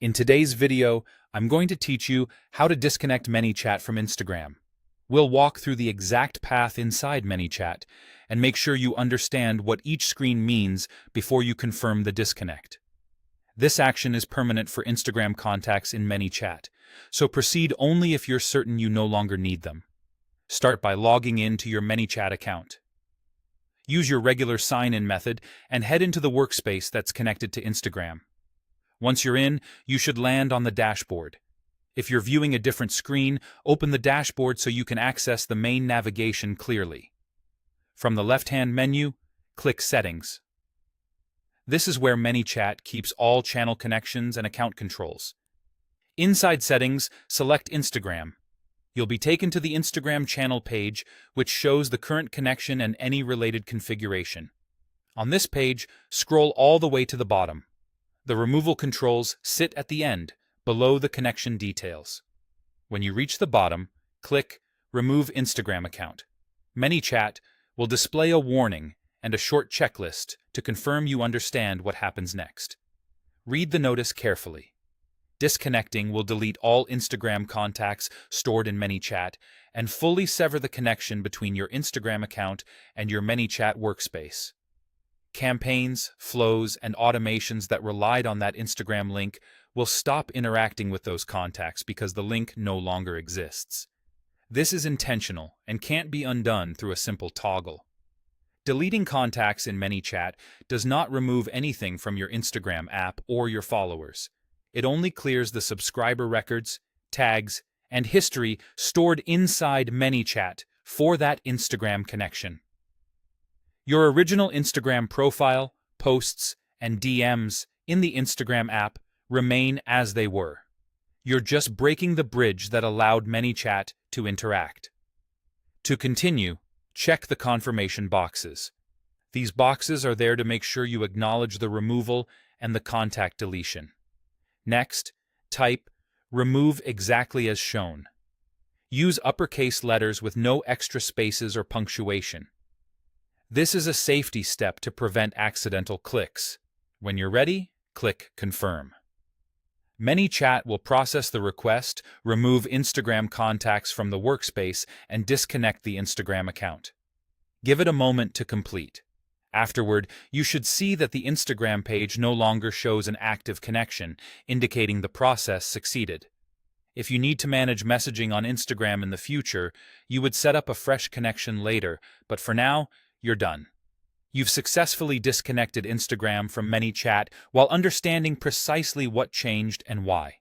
In today's video, I'm going to teach you how to disconnect ManyChat from Instagram. We'll walk through the exact path inside ManyChat and make sure you understand what each screen means before you confirm the disconnect. This action is permanent for Instagram contacts in ManyChat, so proceed only if you're certain you no longer need them. Start by logging in to your ManyChat account. Use your regular sign-in method and head into the workspace that's connected to Instagram. Once you're in, you should land on the dashboard. If you're viewing a different screen, open the dashboard so you can access the main navigation clearly. From the left-hand menu, click Settings. This is where ManyChat keeps all channel connections and account controls. Inside Settings, select Instagram. You'll be taken to the Instagram channel page, which shows the current connection and any related configuration. On this page, scroll all the way to the bottom. The removal controls sit at the end, below the connection details. When you reach the bottom, click Remove Instagram Account. ManyChat will display a warning and a short checklist to confirm you understand what happens next. Read the notice carefully. Disconnecting will delete all Instagram contacts stored in ManyChat and fully sever the connection between your Instagram account and your ManyChat workspace. Campaigns, flows, and automations that relied on that Instagram link will stop interacting with those contacts because the link no longer exists. This is intentional and can't be undone through a simple toggle. Deleting contacts in ManyChat does not remove anything from your Instagram app or your followers. It only clears the subscriber records, tags, and history stored inside ManyChat for that Instagram connection. Your original Instagram profile, posts, and DMs in the Instagram app remain as they were. You're just breaking the bridge that allowed ManyChat to interact. To continue, check the confirmation boxes. These boxes are there to make sure you acknowledge the removal and the contact deletion. Next, type Remove exactly as shown. Use uppercase letters with no extra spaces or punctuation. This is a safety step to prevent accidental clicks. When you're ready, click Confirm. ManyChat will process the request, remove Instagram contacts from the workspace, and disconnect the Instagram account. Give it a moment to complete. Afterward, you should see that the Instagram page no longer shows an active connection, indicating the process succeeded. If you need to manage messaging on Instagram in the future, you would set up a fresh connection later, but for now, you're done. You've successfully disconnected Instagram from ManyChat while understanding precisely what changed and why.